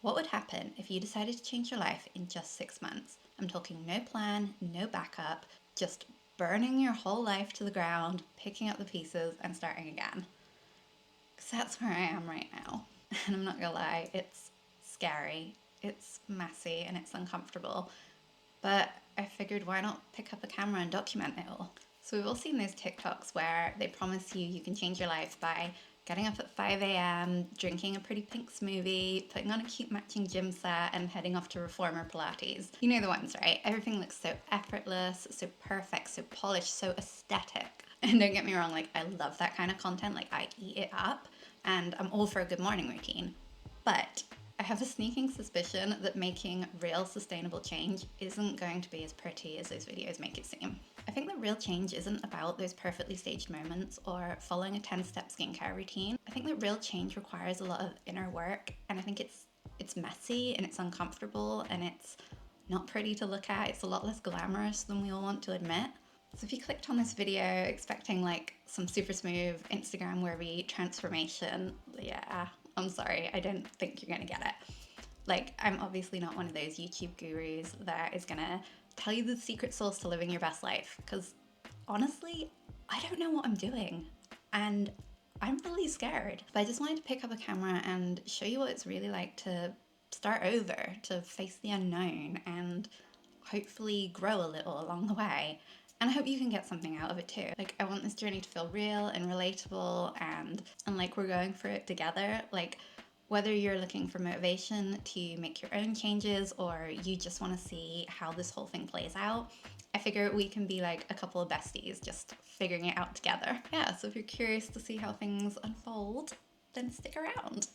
What would happen if you decided to change your life in just 6 months? I'm talking no plan, no backup, just burning your whole life to the ground, picking up the pieces, and starting again. Because that's where I am right now. And I'm not gonna lie, it's scary, it's messy, and it's uncomfortable. But I figured why not pick up a camera and document it all? So we've all seen those TikToks where they promise you can change your life by getting up at 5 a.m., drinking a pretty pink smoothie, putting on a cute matching gym set, and heading off to reformer Pilates. You know the ones, right? Everything looks so effortless, so perfect, so polished, so aesthetic. And don't get me wrong, like I love that kind of content, like I eat it up, and I'm all for a good morning routine. But I have a sneaking suspicion that making real sustainable change isn't going to be as pretty as those videos make it seem. I think that real change isn't about those perfectly staged moments or following a 10-step skincare routine. I think that real change requires a lot of inner work, and I think it's messy and it's uncomfortable and it's not pretty to look at. It's a lot less glamorous than we all want to admit. So if you clicked on this video expecting like some super smooth Instagram worthy transformation, yeah, I'm sorry, I don't think you're gonna get it. Like, I'm obviously not one of those YouTube gurus that is gonna tell you the secret sauce to living your best life, because honestly, I don't know what I'm doing. And I'm really scared. But I just wanted to pick up a camera and show you what it's really like to start over, to face the unknown, and hopefully grow a little along the way. And I hope you can get something out of it too. Like, I want this journey to feel real and relatable and like we're going for it together. Like, whether you're looking for motivation to make your own changes or you just want to see how this whole thing plays out, I figure we can be like a couple of besties just figuring it out together. Yeah, so if you're curious to see how things unfold, then stick around.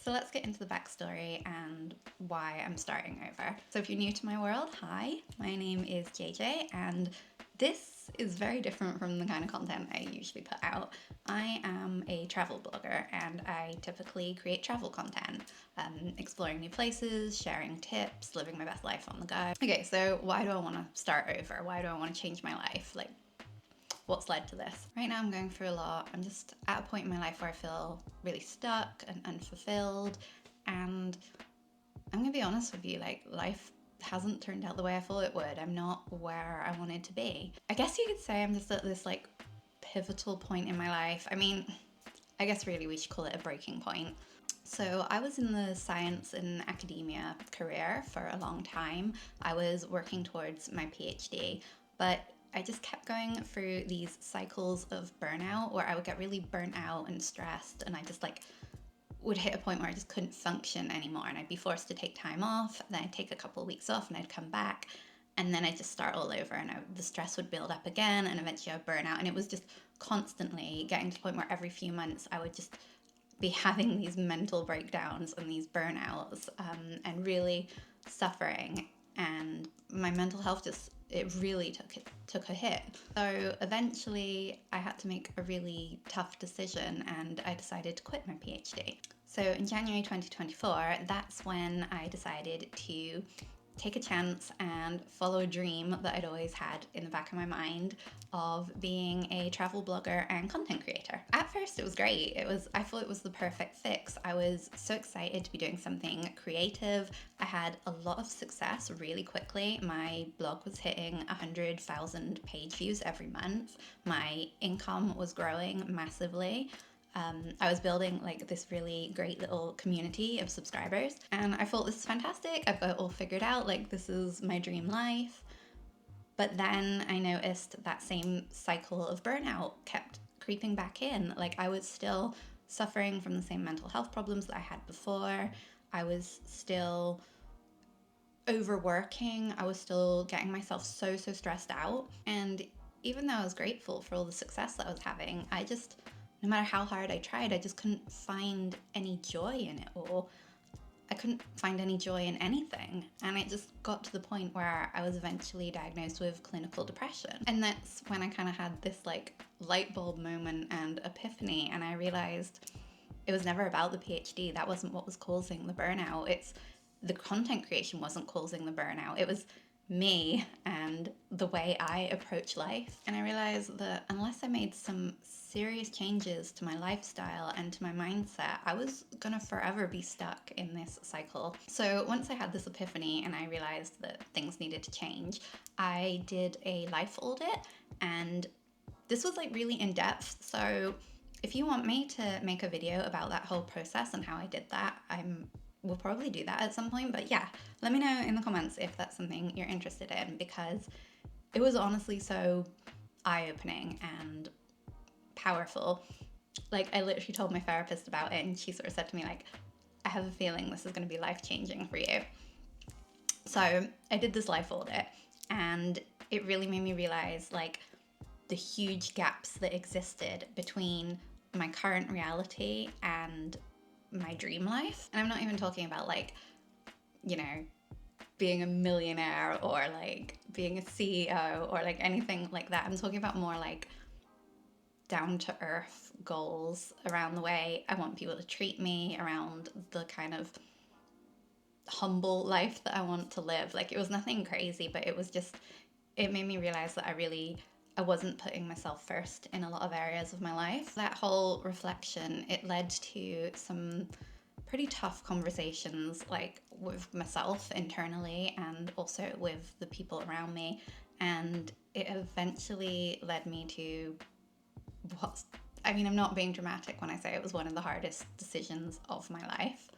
So let's get into the backstory and why I'm starting over. So if you're new to my world, hi, my name is JJ, and this is very different from the kind of content I usually put out. I am a travel blogger and I typically create travel content, exploring new places, sharing tips, living my best life on the go. Okay, so why do I want to start over? Why do I want to change my life? Like, what's led to this? Right now I'm going through a lot. I'm just at a point in my life where I feel really stuck and unfulfilled, and I'm gonna be honest with you, like life hasn't turned out the way I thought it would. I'm not where I wanted to be. I guess you could say I'm just at this like pivotal point in my life. I mean, I guess really we should call it a breaking point. So I was in the science and academia career for a long time. I was working towards my PhD, but I just kept going through these cycles of burnout where I would get really burnt out and stressed, and I just like would hit a point where I just couldn't function anymore, and I'd be forced to take time off. Then I'd take a couple of weeks off and I'd come back, and then I'd just start all over, and the stress would build up again, and eventually I'd burn out. And it was just constantly getting to the point where every few months I would just be having these mental breakdowns and these burnouts, and really suffering, and my mental health just it really took a hit. So eventually I had to make a really tough decision and I decided to quit my PhD. So in January 2024, that's when I decided to take a chance and follow a dream that I'd always had in the back of my mind of being a travel blogger and content creator. At first it was great. I thought it was the perfect fix. I was so excited to be doing something creative. I had a lot of success really quickly. My blog was hitting 100,000 page views every month. My income was growing massively. I was building like this really great little community of subscribers, and I thought, this is fantastic. I've got it all figured out. Like, this is my dream life. But then I noticed that same cycle of burnout kept creeping back in. Like, I was still suffering from the same mental health problems that I had before. I was still overworking. I was still getting myself so stressed out. And even though I was grateful for all the success that I was having, no matter how hard I tried, I just couldn't find any joy in it, or I couldn't find any joy in anything. And it just got to the point where I was eventually diagnosed with clinical depression. And that's when I kind of had this like light bulb moment and epiphany, and I realized it was never about the PhD. That wasn't what was causing the burnout. The content creation wasn't causing the burnout. It was me and the way I approach life. And I realized that unless I made some serious changes to my lifestyle and to my mindset, I was gonna forever be stuck in this cycle. So once I had this epiphany and I realized that things needed to change, I did a life audit, and this was like really in depth. So if you want me to make a video about that whole process and how I did that, we'll probably do that at some point. But yeah, let me know in the comments if that's something you're interested in, because it was honestly so eye-opening and powerful. Like, I literally told my therapist about it, and she sort of said to me, like, I have a feeling this is going to be life-changing for you. So I did this life audit, and it really made me realize, like, the huge gaps that existed between my current reality and my dream life. And I'm not even talking about, like, you know, being a millionaire or like being a CEO or like anything like that. I'm talking about more like down to earth goals around the way I want people to treat me, around the kind of humble life that I want to live. Like, it was nothing crazy, but it was just, it made me realize that I wasn't putting myself first in a lot of areas of my life. That whole reflection, it led to some pretty tough conversations, like with myself internally and also with the people around me. And it eventually led me to what, I mean, I'm not being dramatic when I say it was one of the hardest decisions of my life.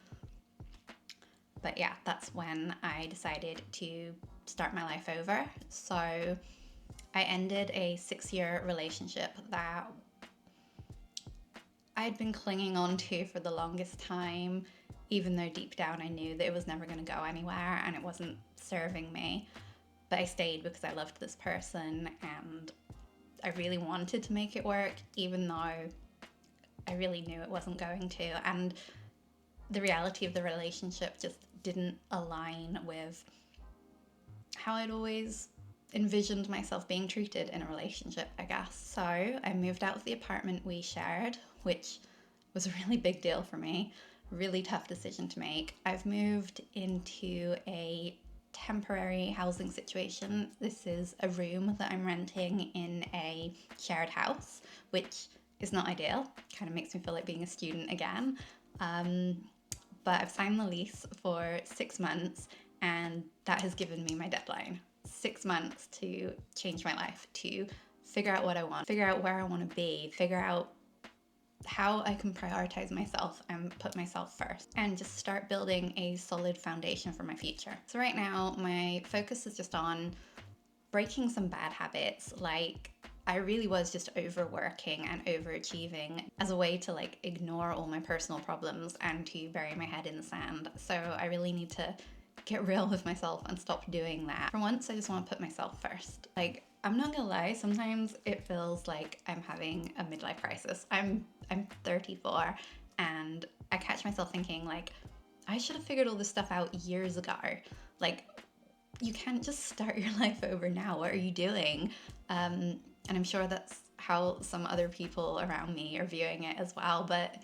But yeah, that's when I decided to start my life over. So I ended a 6-year relationship that I'd been clinging on to for the longest time, even though deep down I knew that it was never going to go anywhere and it wasn't serving me. But I stayed because I loved this person and I really wanted to make it work, even though I really knew it wasn't going to. And the reality of the relationship just didn't align with how I'd always envisioned myself being treated in a relationship, I guess. So I moved out of the apartment we shared, which was a really big deal for me, really tough decision to make. I've moved into a temporary housing situation. This is a room that I'm renting in a shared house, which is not ideal. Kind of makes me feel like being a student again. But I've signed the lease for 6 months, and that has given me my deadline. 6 months to change my life, to figure out what I want, figure out where I want to be, figure out how I can prioritize myself and put myself first, and just start building a solid foundation for my future. So right now, my focus is just on breaking some bad habits. Like, I really was just overworking and overachieving as a way to like ignore all my personal problems and to bury my head in the sand. So I really need to get real with myself and stop doing that. For once, I just want to put myself first. Like, I'm not gonna lie, sometimes it feels like I'm having a midlife crisis. I'm 34 and I catch myself thinking, like, I should have figured all this stuff out years ago. Like, you can't just start your life over now. What are you doing? And I'm sure that's how some other people around me are viewing it as well. But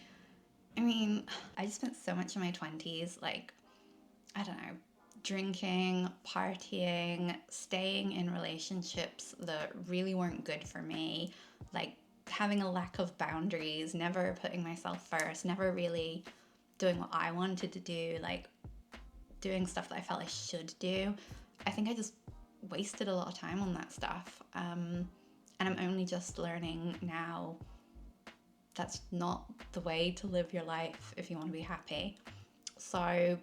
I mean, I just spent so much of my 20s, like, I don't know, drinking, partying, staying in relationships that really weren't good for me, like having a lack of boundaries, never putting myself first, never really doing what I wanted to do, like doing stuff that I felt I should do. I think I just wasted a lot of time on that stuff. And I'm only just learning now that's not the way to live your life if you want to be happy. So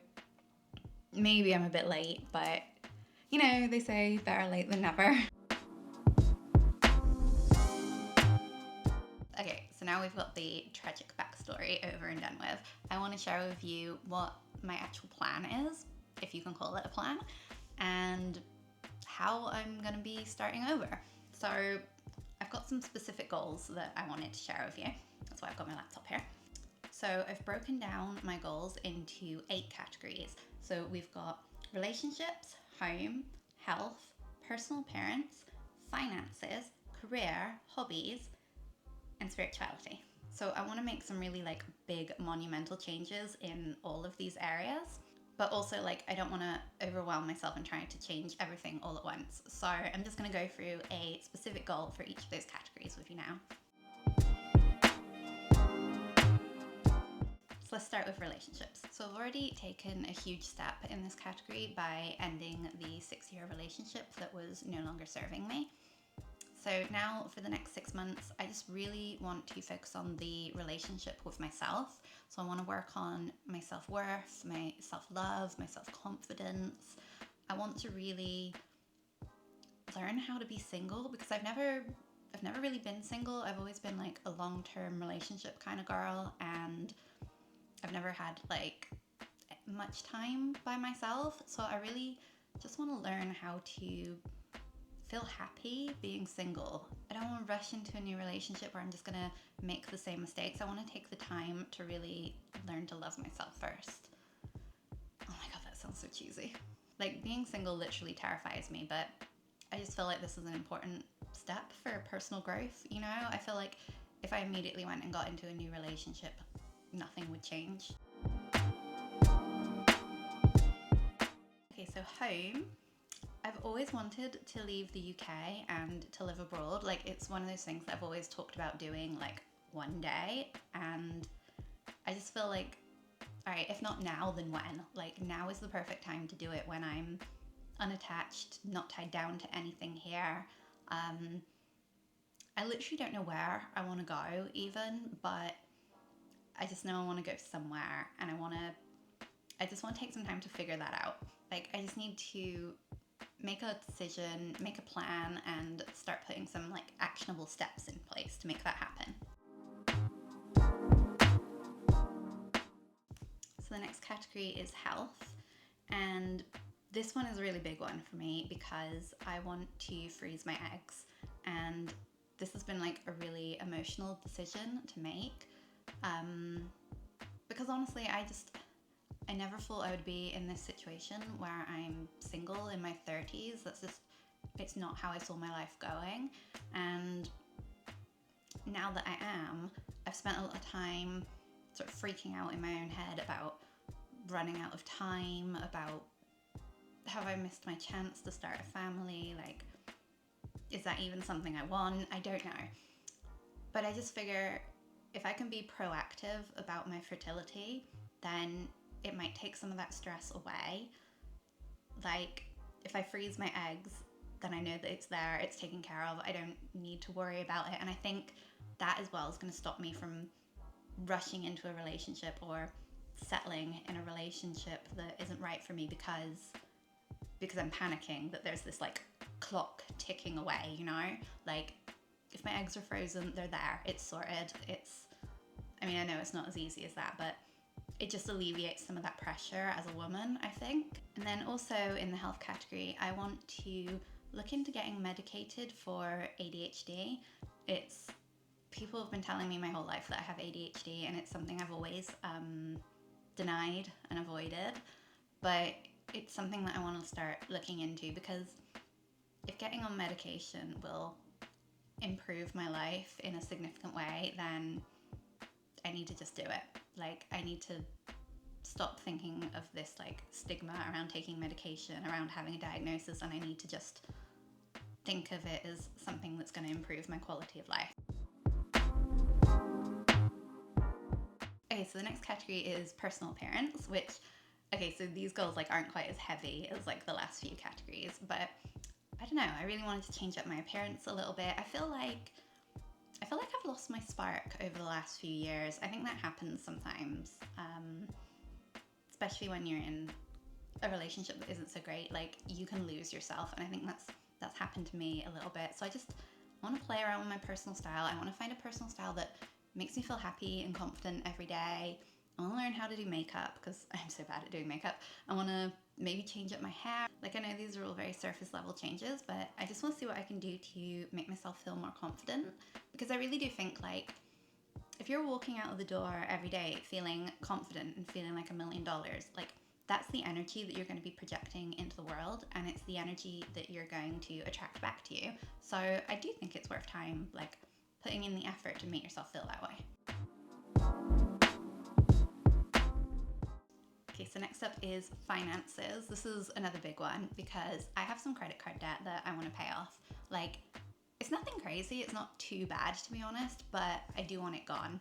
maybe I'm a bit late, but you know, they say better late than never. Okay, so now we've got the tragic backstory over and done with. I want to share with you what my actual plan is, if you can call it a plan, and how I'm going to be starting over. So I've got some specific goals that I wanted to share with you. That's why I've got my laptop here. So I've broken down my goals into 8 categories. So we've got relationships, home, health, personal appearance, finances, career, hobbies, and spirituality. So I want to make some really like big monumental changes in all of these areas. but also like I don't want to overwhelm myself and trying to change everything all at once. So I'm just going to go through a specific goal for each of those categories with you now. So let's start with relationships. So I've already taken a huge step in this category by ending the 6-year relationship that was no longer serving me. So now for the next 6 months, I just really want to focus on the relationship with myself. So I want to work on my self-worth, my self-love, my self-confidence. I want to really learn how to be single because I've never really been single. I've always been like a long-term relationship kind of girl, and I've never had like much time by myself. So I really just want to learn how to feel happy being single. I don't want to rush into a new relationship where I'm just gonna make the same mistakes. I want to take the time to really learn to love myself first. Oh my god, that sounds so cheesy. Like, being single literally terrifies me, but I just feel like this is an important step for personal growth, you know? I feel like if I immediately went and got into a new relationship, nothing would change. Okay, so home. I've always wanted to leave the UK and to live abroad. Like, it's one of those things that I've always talked about doing like one day, and I just feel like, all right, if not now, then when? Like, now is the perfect time to do it, when I'm unattached, not tied down to anything here. I literally don't know where I want to go even, but I just know I want to go somewhere, and I just want to take some time to figure that out. Like, I just need to make a decision, make a plan, and start putting some like actionable steps in place to make that happen. So the next category is health, and this one is a really big one for me because I want to freeze my eggs, and this has been like a really emotional decision to make, because honestly I never thought I would be in this situation where I'm single in my 30s. It's not how I saw my life going. And now that I am, I've spent a lot of time sort of freaking out in my own head about running out of time, about have I missed my chance to start a family? Like, is that even something I want? I don't know. But I just figure if I can be proactive about my fertility, then it might take some of that stress away. Like, if I freeze my eggs, then I know that it's there, it's taken care of, I don't need to worry about it. And I think that as well is going to stop me from rushing into a relationship or settling in a relationship that isn't right for me because I'm panicking that there's this like clock ticking away, you know? Like, if my eggs are frozen, they're there, it's sorted. I mean, I know it's not as easy as that, but it just alleviates some of that pressure as a woman, I think. And then also in the health category, I want to look into getting medicated for ADHD. People have been telling me my whole life that I have ADHD, and it's something I've always denied and avoided, but it's something that I want to start looking into, because if getting on medication will improve my life in a significant way, then I need to just do it. Like, I need to stop thinking of this like stigma around taking medication, around having a diagnosis, and I need to just think of it as something that's going to improve my quality of life. Okay, so the next category is personal appearance, which, okay, so these goals like aren't quite as heavy as like the last few categories, but I don't know, I really wanted to change up my appearance a little bit. I feel like I've lost my spark over the last few years. I think that happens sometimes, especially when you're in a relationship that isn't so great. Like, you can lose yourself, and I think that's happened to me a little bit. So I want to play around with my personal style. I want to find a personal style that makes me feel happy and confident every day. I want to learn how to do makeup because I'm so bad at doing makeup. I want to maybe change up my hair. Like, I know these are all very surface level changes, but I just want to see what I can do to make myself feel more confident, because I really do think, like, if you're walking out of the door every day feeling confident and feeling like $1 million, like, that's the energy that you're going to be projecting into the world, and it's the energy that you're going to attract back to you. So I do think it's worth time, like, putting in the effort to make yourself feel that way. Okay, so next Next up is finances. This is another big one because I have some credit card debt that I want to pay off. Like, it's nothing crazy, it's not too bad to be honest, but I do want it gone.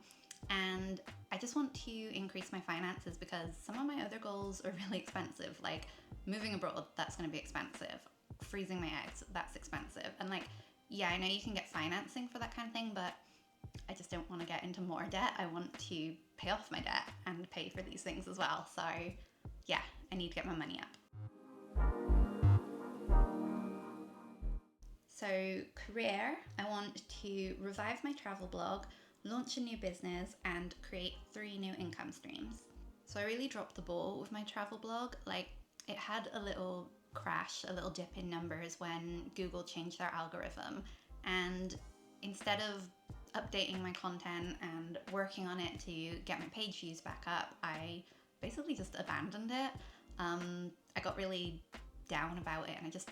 And I just want to increase my finances because some of my other goals are really expensive. Like moving abroad, that's going to be expensive. Freezing my eggs, that's expensive. And like, yeah, I know you can get financing for that kind of thing, but I just don't want to get into more debt. I want to pay off my debt and pay for these things as well. So yeah, I need to get my money up. So career, I want to revive my travel blog, launch a new business, and create 3 new income streams. So I really dropped the ball with my travel blog. Like, it had a little crash, a little dip in numbers when Google changed their algorithm. And instead of updating my content and working on it to get my page views back up, I basically just abandoned it. I got really down about it and I just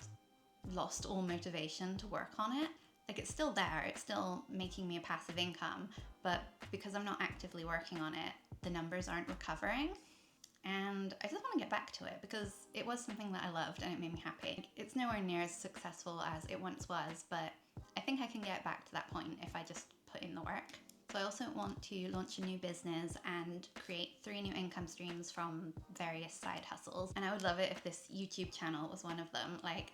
lost all motivation to work on it. Like, it's still there, it's still making me a passive income, but because I'm not actively working on it, the numbers aren't recovering. And I just want to get back to it because it was something that I loved and it made me happy. It's nowhere near as successful as it once was, but I think I can get back to that point if I just put in the work. So I also want to launch a new business and create 3 new income streams from various side hustles. And I would love it if this YouTube channel was one of them. Like,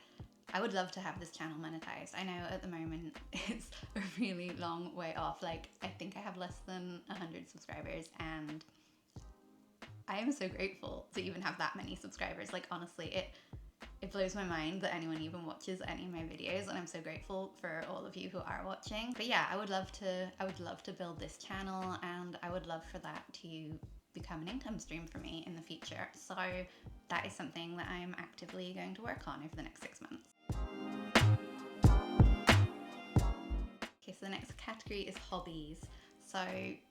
I would love to have this channel monetized. I know at the moment it's a really long way off. Like, I think I have less than 100 subscribers and I am so grateful to even have that many subscribers. Like, honestly, it blows my mind that anyone even watches any of my videos, and I'm so grateful for all of you who are watching. But yeah, I would love to build this channel, and I would love for that to become an income stream for me in the future. So that is something that I'm actively going to work on over the next 6 months. Okay, so the next category is hobbies. So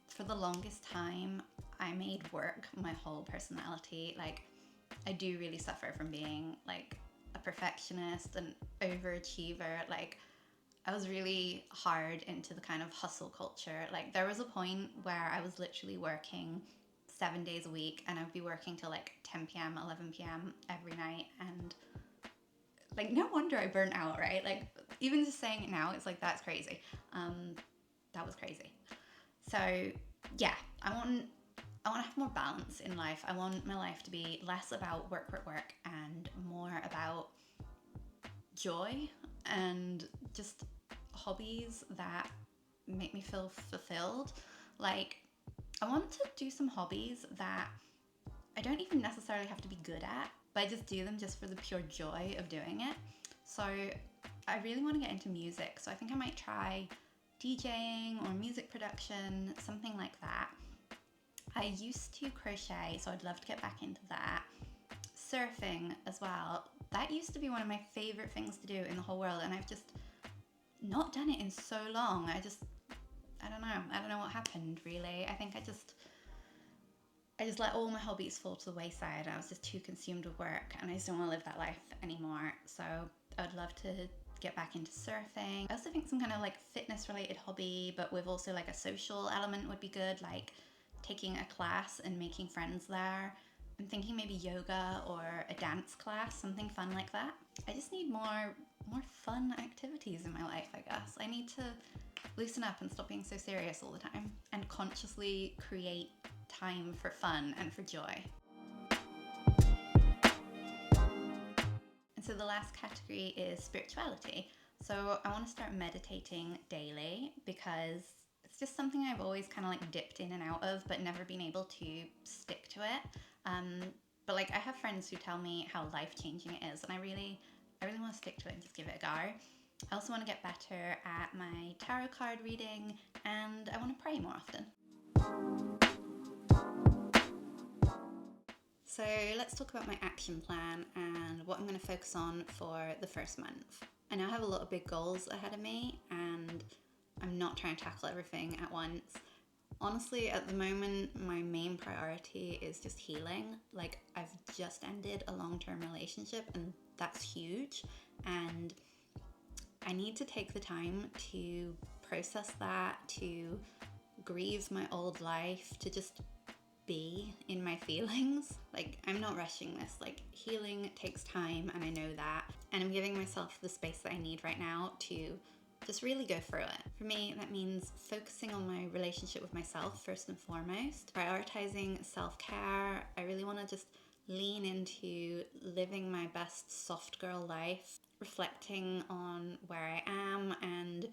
for the longest time, I made work my whole personality. Like, I do really suffer from being like a perfectionist and overachiever. Like, I was really hard into the kind of hustle culture. Like, there was a point where I was literally working 7 days a week and I'd be working till like 10 p.m, 11 p.m. every night. And like, no wonder I burnt out, right? Like, even just saying it now, it's like, that's crazy. That was crazy. So yeah, I want to have more balance in life. I want my life to be less about work, work, work, and more about joy and just hobbies that make me feel fulfilled. Like, I want to do some hobbies that I don't even necessarily have to be good at, but I just do them just for the pure joy of doing it. So I really want to get into music. So I think I might try DJing or music production, something like that. I used to crochet, so I'd love to get back into that. Surfing as well. That used to be one of my favorite things to do in the whole world, and I've just not done it in so long. I don't know what happened really. I think I just let all my hobbies fall to the wayside. I was just too consumed with work and I just don't want to live that life anymore. So I'd love to get back into surfing. I also think some kind of like fitness related hobby, but with also like a social element would be good, like taking a class and making friends there. I'm thinking maybe yoga or a dance class, something fun like that. I just need more fun activities in my life, I guess. I need to loosen up and stop being so serious all the time and consciously create time for fun and for joy. And so the last category is spirituality. So I want to start meditating daily because it's just something I've always kind of like dipped in and out of, but never been able to stick to it. But like, I have friends who tell me how life-changing it is, and I really want to stick to it and just give it a go. I also want to get better at my tarot card reading, and I want to pray more often. So let's talk about my action plan and what I'm going to focus on for the first month. I now have a lot of big goals ahead of me, and I'm not trying to tackle everything at once. Honestly, at the moment, my main priority is just healing. Like, I've just ended a long-term relationship, and that's huge. And I need to take the time to process that, to grieve my old life, to just be in my feelings. Like, I'm not rushing this. Like, healing takes time, and I know that. And I'm giving myself the space that I need right now to just really go through it. For me, that means focusing on my relationship with myself first and foremost, prioritizing self-care. I really want to just lean into living my best soft girl life, reflecting on where I am and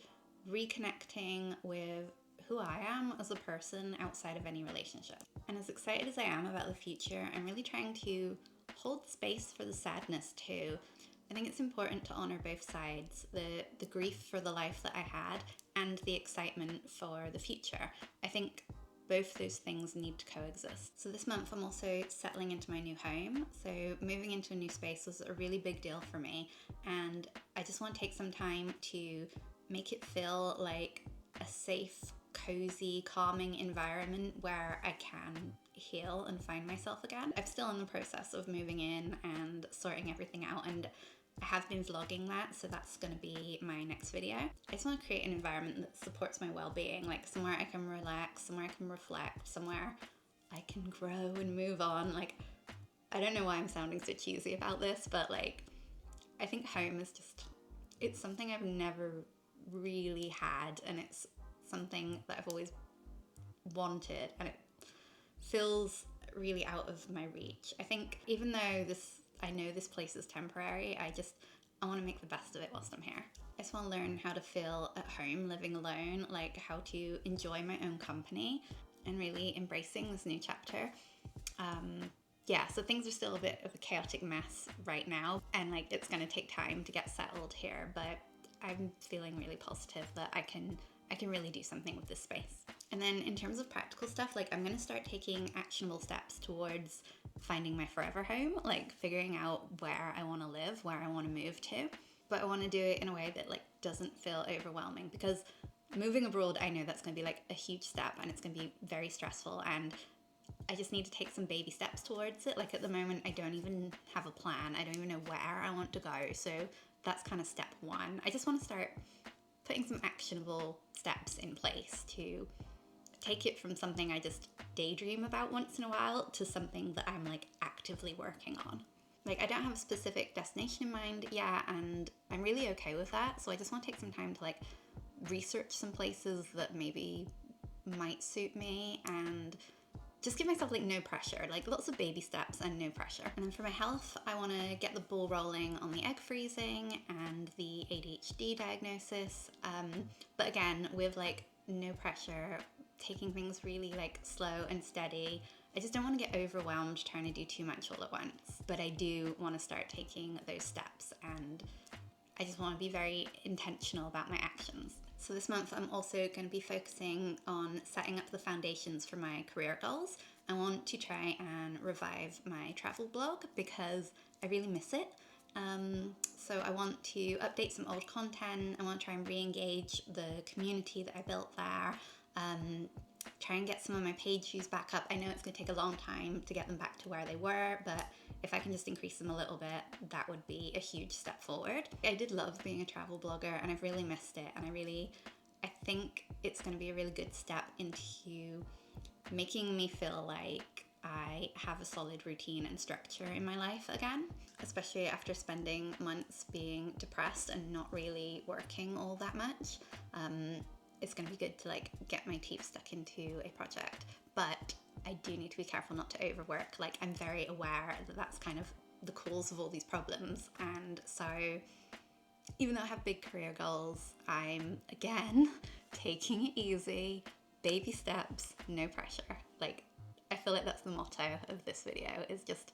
reconnecting with who I am as a person outside of any relationship. And as excited as I am about the future, I'm really trying to hold space for the sadness too. I think it's important to honor both sides, the grief for the life that I had and the excitement for the future. I think both those things need to coexist. So this month I'm also settling into my new home. So moving into a new space was a really big deal for me, and I just want to take some time to make it feel like a safe, cozy, calming environment where I can heal and find myself again. I'm still in the process of moving in and sorting everything out, and I have been vlogging that, so that's going to be my next video. I just want to create an environment that supports my well-being, like somewhere I can relax, somewhere I can reflect, somewhere I can grow and move on. Like, I don't know why I'm sounding so cheesy about this, but like, I think home is just, it's something I've never really had, and it's something that I've always wanted, and it feels really out of my reach. I think even though I know this place is temporary, I want to make the best of it whilst I'm here. I just want to learn how to feel at home living alone, like how to enjoy my own company and really embracing this new chapter. Yeah, so things are still a bit of a chaotic mess right now, and like it's going to take time to get settled here, but I'm feeling really positive that I can really do something with this space. And then in terms of practical stuff, like I'm going to start taking actionable steps towards finding my forever home, like figuring out where I want to live, where I want to move to. But I want to do it in a way that like doesn't feel overwhelming, because moving abroad, I know that's going to be like a huge step and it's going to be very stressful, and I just need to take some baby steps towards it. Like at the moment, I don't even have a plan. I don't even know where I want to go. So that's kind of step one. I just want to start putting some actionable steps in place to take it from something I just daydream about once in a while to something that I'm like actively working on. Like I don't have a specific destination in mind yet, and I'm really okay with that. So I just want to take some time to like research some places that maybe might suit me and just give myself like no pressure, like lots of baby steps and no pressure. And then for my health, I want to get the ball rolling on the egg freezing and the ADHD diagnosis. But again, with like no pressure, taking things really like slow and steady. I just don't want to get overwhelmed trying to do too much all at once, but I do want to start taking those steps, and I just want to be very intentional about my actions. So this month I'm also going to be focusing on setting up the foundations for my career goals. I want to try and revive my travel blog because I really miss it. So I want to update some old content. I want to try and re-engage the community that I built there. Try and get some of my page views back up. I know it's going to take a long time to get them back to where they were, but if I can just increase them a little bit, that would be a huge step forward. I did love being a travel blogger and I've really missed it, and I think it's going to be a really good step into making me feel like I have a solid routine and structure in my life again, especially after spending months being depressed and not really working all that much. It's going to be good to like get my teeth stuck into a project, but I do need to be careful not to overwork. Like I'm very aware that that's kind of the cause of all these problems, and so even though I have big career goals, I'm again taking it easy, baby steps, no pressure. Like I feel like that's the motto of this video, is just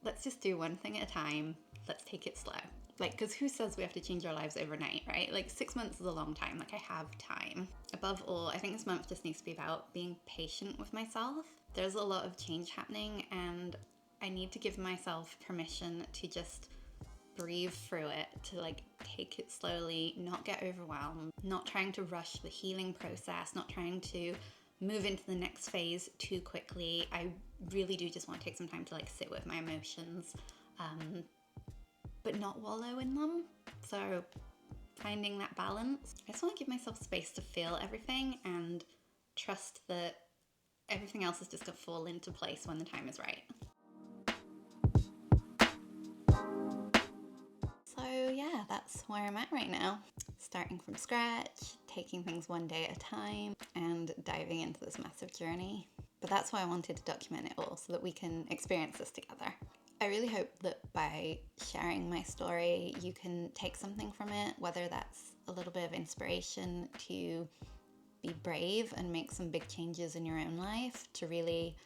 let's just do one thing at a time. Let's take it slow. Like, because who says we have to change our lives overnight, right? Like 6 months is a long time. Like I have time. Above all, I think this month just needs to be about being patient with myself. There's a lot of change happening, and I need to give myself permission to just breathe through it, to like take it slowly, not get overwhelmed, not trying to rush the healing process, not trying to move into the next phase too quickly. I really do just want to take some time to like sit with my emotions, but not wallow in them. So finding that balance. I just want to give myself space to feel everything and trust that everything else is just gonna fall into place when the time is right. So yeah, that's where I'm at right now. Starting from scratch, taking things one day at a time, and diving into this massive journey. But that's why I wanted to document it all, so that we can experience this together. I really hope that by sharing my story, you can take something from it, whether that's a little bit of inspiration to be brave and make some big changes in your own life, to really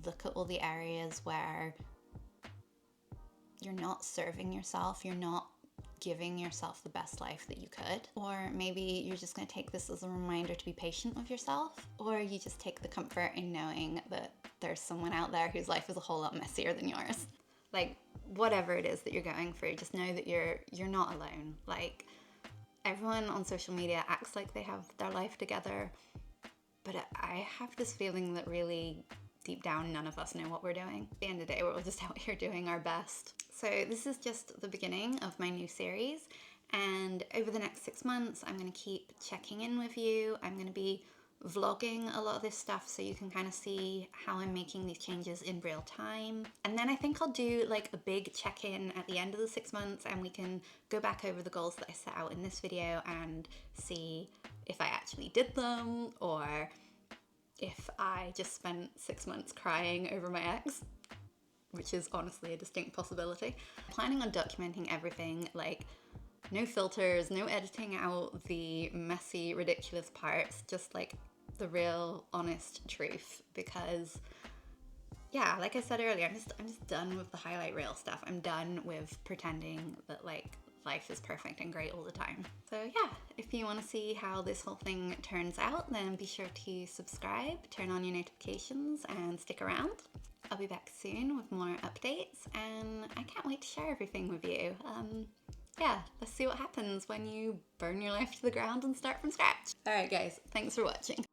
look at all the areas where you're not serving yourself, you're not giving yourself the best life that you could. Or maybe you're just going to take this as a reminder to be patient with yourself, or you just take the comfort in knowing that there's someone out there whose life is a whole lot messier than yours. Like, whatever it is that you're going through, just know that you're not alone. Like, everyone on social media acts like they have their life together, but I have this feeling that really deep down none of us know what we're doing. At the end of the day, we're all just out here doing our best. So this is just the beginning of my new series, and over the next 6 months I'm going to keep checking in with you. I'm going to be vlogging a lot of this stuff so you can kind of see how I'm making these changes in real time. And then I think I'll do like a big check-in at the end of the 6 months, and we can go back over the goals that I set out in this video and see if I actually did them, or if I just spent 6 months crying over my ex, which is honestly a distinct possibility. I'm planning on documenting everything, like no filters, no editing out the messy, ridiculous parts, just like the real, honest truth. Because yeah, like I said earlier, I'm just done with the highlight reel stuff. I'm done with pretending that like life is perfect and great all the time. So yeah, if you want to see how this whole thing turns out, then be sure to subscribe, turn on your notifications, and stick around. I'll be back soon with more updates, and I can't wait to share everything with you. Yeah, let's see what happens when you burn your life to the ground and start from scratch. Alright guys, thanks for watching.